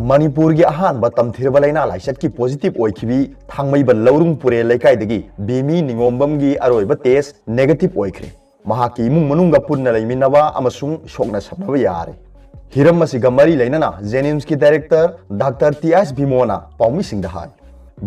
मणिपुर की अहानब तमथिरब लैना लाइसत की पॉजिटिव ओइखिबी थांगमैबन लौरुंग पुरे लेकाइदगी बेमी निंगोम्बम की अरोइब टेस्ट नेगेटिव ओइख्रे महाकी इमुंग मनुंग पुन्ना लैमिनबा अमसुंग सोकना सबनबा यारे हिरम मसिगा मरी लैनना जेनिम्स की डायरेक्टर डॉक्टर टीएस भीमोना पाउमी सिंह हाय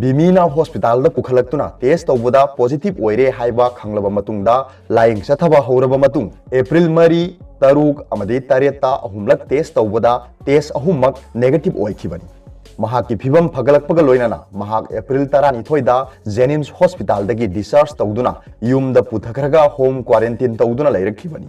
बीमीना हॉस्पिटल दा पुखलक्तुना टेस्ट तौबदा पॉजिटिव ओइरे हाइबा खंगलबा मतुंगदा लाइंग सथबा हौरबा मतुंग अप्रैल मरी तरुक अमदे तरेता अहुमलक टेस्ट तौबदा टेस्ट अहुमक नेगेटिव ओइखिबनी महाकी फिबम फगलकपगा लोइनाना महाक अप्रैल 12 दा जेनिम्स हॉस्पिटल दगी डिस्चार्ज तौदुना युमदा पुथखरगा होम क्वारंटाइन तौदुना लैरखिबनी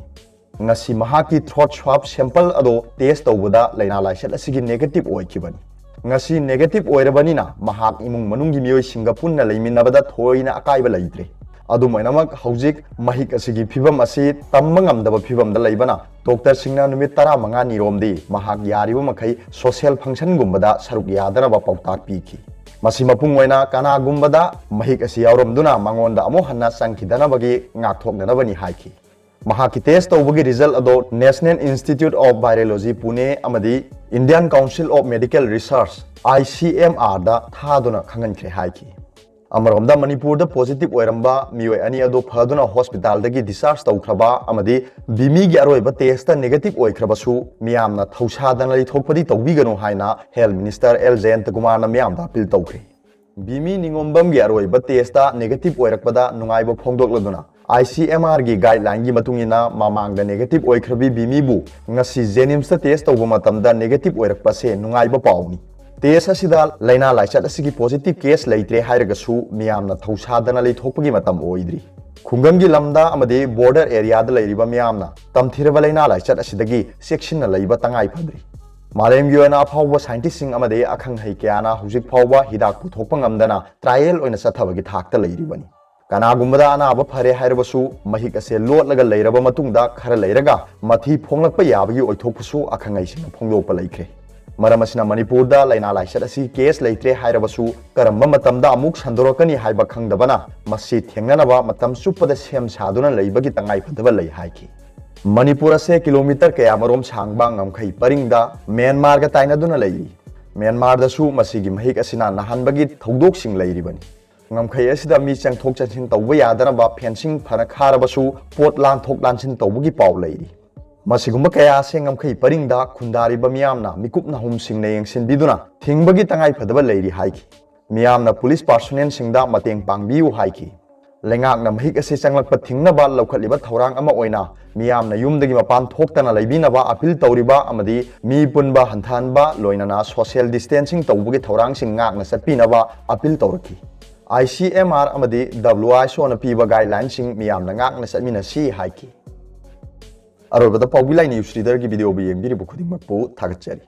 ngasi mahaki throat swab sample ado test tawbada laina laisat asigi negative oikhibani ngasi negative oirabanina mahak imung manungi mioi singapore na leiminabada thoina akaiba leitre adu mainamak haujik mahik asigi phibam asi tammangam daba phibam da leibana doctor singna numit 15 ni romdi mahak yariba makai social function gumbada saruk yadana ba pautak piki masi mapung oina kana gumbada mahik asi yauromduna mangonda amo hanna sangkhidana bagi ngak thokna bani haiki महाकी test तौबगी result अदो National Institute of Virology Pune अमदी Indian Council of Medical Research ICMR दा थादुना खंगनख्रे हाइकी अमरोमदा मणिपुर दा positive ओइरंबा मियोय अनि अदो फदुना hospital दगी discharge तौखरबा अमदी बीमी गी अरोइबा टेस्ट नेगेटिव ओइखरबसु मियामना थौसादना लिथोकपदि तौबिगनो हाइना health minister L Jayant Kumar ना मियामदा अपील तौखरे बीमी निंगोम्बम गी अरोइबा टेस्ट नेगेटिव ओइरकपदा नुंगाइबो फोंदोकलदुना ICMR की गाइडलाइन की मतुंगिना मामांग नेगेटिव ओइखरबी बीमीबु ngasi जेनिम्स टेस्ट तौबा मतमदा नेगेटिव ओइरकपसे नुंगाइबा पाउनी टेस्ट असिदा लाइना लाइसत असिगी पॉजिटिव केस लेइत्रे हाइरगसु मियामना थौसादना लेथोकपगी मतम ओइद्री खुंगमगी लमदा अमदे बॉर्डर एरिया दा लेरिबा मियामना तमथिरबा लाइना लाइसत असिदगी सेक्शन लेइबा तंगाइ फद्री मालेमगी ओना फावबा साइंटिस्ट सिंग अमदे अखंग हैक्याना हुजिक फावबा हिदाक पुथोकपा ngamdana ट्रायल ओइना सथबगी थाकता लेरिबनी कनागुम्बदा अनाब फरे हाइरबसु महिक असे लोटलगा लेरबा मतुंगदा खर लेरगा मथि फोंगलकपा याबगी ओइथोकपसु अखंगैसिना फोंगदोकपा लेख्रे मरम असिना मणिपुरदा लाइना लाइसत असि केस लेत्रे हाइरबसु करम्बा मतमदा अमुक संदोरकनी हाइबा खंगदबना मसि थेंगनबा मतम सुपदा सेम सादुना लेबगी तंगाइ फदबा लै हाइखि मणिपुर असे किलोमीटर कयामरोम सांगबा ngमखै परिंगदा म्यांमार गा ताइनादुना लेरि म्यांमार दसु मसिगी महिक असिना नहानबगी थौदोकसिंग लेरिबनी ngमखै asida mi changthok chansin tawba yadana ba fencing phana kharabasu pot lan thok lansin tawbugi paw leiri masigumba kaya se ngmkhai paringda khundari ba miyamna mikupna hum singne yengsin biduna thingbagi tangai phadaba leiri haiki miyamna police personnel singda mateng pangbiu haiki lengak na mahik ase changlakpa thingna ba laukhaliba thorang ama oina miyamna yumdagi mapan thoktana leibina ba appeal tawriba amadi mi punba hanthanba loinana social distancing tawbugi thorang sing ngakna satpina ba appeal tawraki ICMR amadi WHO na piba guideline sing miyam na ngak na satmina si haiki arobada pawbilai news reader ki video bi yengbiri bu khuding mapu thagachari